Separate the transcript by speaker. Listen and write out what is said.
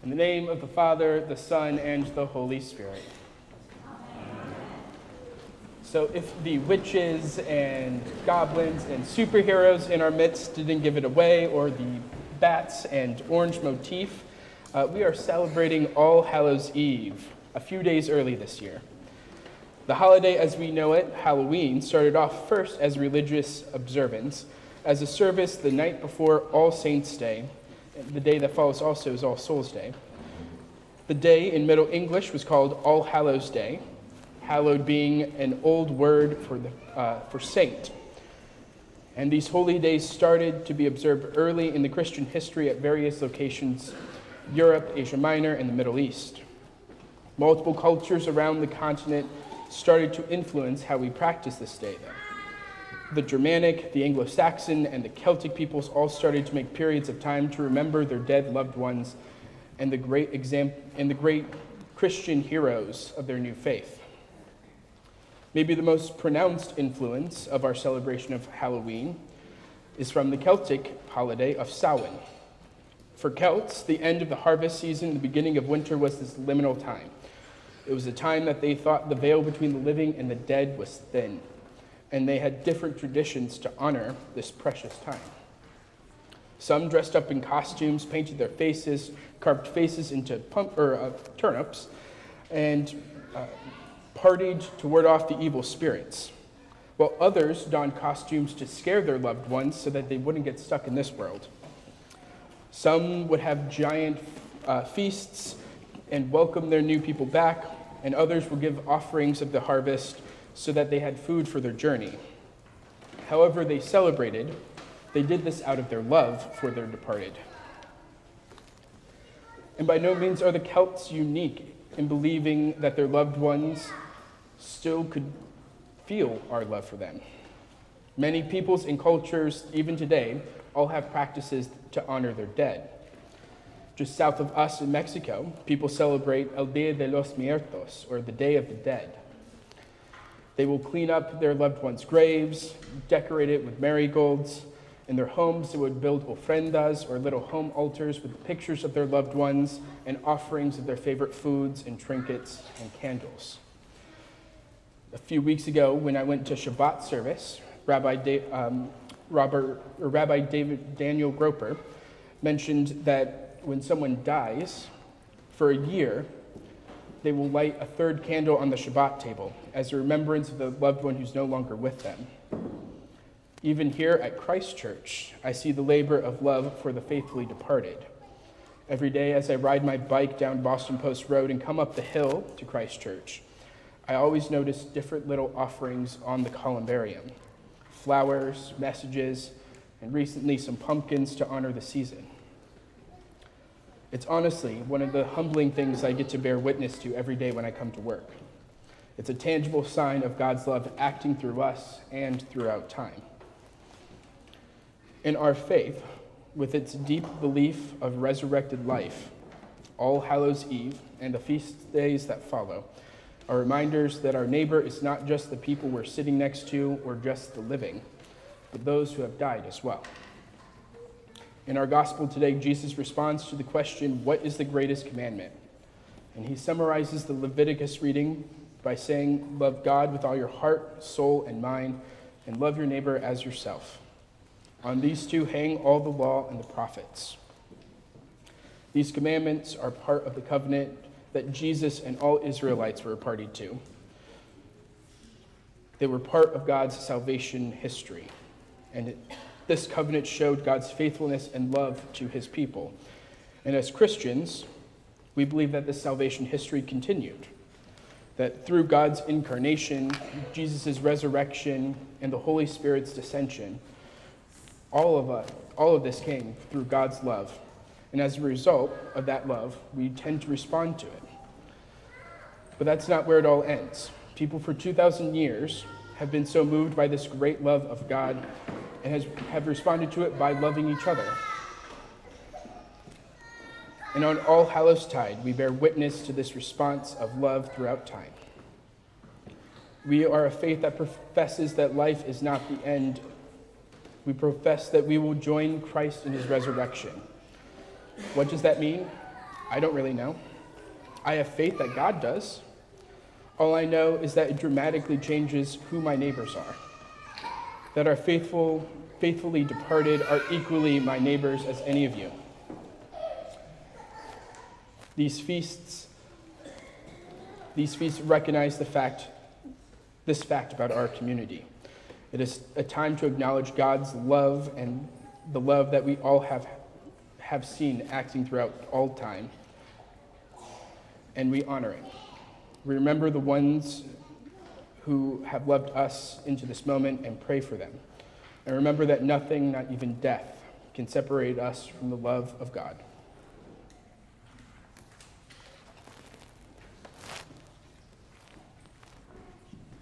Speaker 1: In the name of the Father, the Son, and the Holy Spirit. Amen. So if the witches and goblins and superheroes in our midst didn't give it away, or the bats and orange motif, we are celebrating All Hallows Eve a few days early this year. The holiday as we know it, Halloween, started off first as religious observance, as a service the night before All Saints' Day. The day that follows also is All Souls' Day. The day in Middle English was called All Hallows' Day, hallowed being an old word for saint. And these holy days started to be observed early in the Christian history at various locations, Europe, Asia Minor, and the Middle East. Multiple cultures around the continent started to influence how we practice this day, though. The Germanic, the Anglo-Saxon, and the Celtic peoples all started to make periods of time to remember their dead loved ones and the great Christian heroes of their new faith. Maybe the most pronounced influence of our celebration of Halloween is from the Celtic holiday of Samhain. For Celts, the end of the harvest season, the beginning of winter, was this liminal time. It was a time that they thought the veil between the living and the dead was thin, and they had different traditions to honor this precious time. Some dressed up in costumes, painted their faces, carved faces into turnips, and partied to ward off the evil spirits, while others donned costumes to scare their loved ones so that they wouldn't get stuck in this world. Some would have giant feasts and welcome their new people back, and others would give offerings of the harvest so that they had food for their journey. However they celebrated, they did this out of their love for their departed. And by no means are the Celts unique in believing that their loved ones still could feel our love for them. Many peoples and cultures, even today, all have practices to honor their dead. Just south of us in Mexico, people celebrate El Día de los Muertos, or the Day of the Dead. They will clean up their loved ones' graves, decorate it with marigolds. In their homes, they would build ofrendas, or little home altars with pictures of their loved ones and offerings of their favorite foods and trinkets and candles. A few weeks ago, when I went to Shabbat service, Rabbi David Daniel Groper mentioned that when someone dies, for a year, they will light a third candle on the Shabbat table as a remembrance of the loved one who's no longer with them. Even here at Christ Church, I see the labor of love for the faithfully departed. Every day as I ride my bike down Boston Post Road and come up the hill to Christ Church, I always notice different little offerings on the columbarium. Flowers, messages, and recently some pumpkins to honor the season. It's honestly one of the humbling things I get to bear witness to every day when I come to work. It's a tangible sign of God's love acting through us and throughout time. In our faith, with its deep belief of resurrected life, All Hallows Eve and the feast days that follow are reminders that our neighbor is not just the people we're sitting next to or just the living, but those who have died as well. In our gospel today, Jesus responds to the question, what is the greatest commandment? And he summarizes the Leviticus reading by saying, love God with all your heart, soul, and mind, and love your neighbor as yourself. On these two hang all the law and the prophets. These commandments are part of the covenant that Jesus and all Israelites were a party to. They were part of God's salvation history, and this covenant showed God's faithfulness and love to his people. And as Christians, we believe that this salvation history continued, that through God's incarnation, Jesus' resurrection, and the Holy Spirit's descension, all of this came through God's love. And as a result of that love, we tend to respond to it. But that's not where it all ends. People for 2,000 years have been so moved by this great love of God and have responded to it by loving each other. And on All Hallows Tide, we bear witness to this response of love throughout time. We are a faith that professes that life is not the end. We profess that we will join Christ in his resurrection. What does that mean? I don't really know. I have faith that God does. All I know is that it dramatically changes who my neighbors are. That our faithfully departed are equally my neighbors as any of you. These feasts recognize this fact about our community. It is a time to acknowledge God's love and the love that we all have seen acting throughout all time. And we honor it. We remember the ones who have loved us into this moment and pray for them. And remember that nothing, not even death, can separate us from the love of God.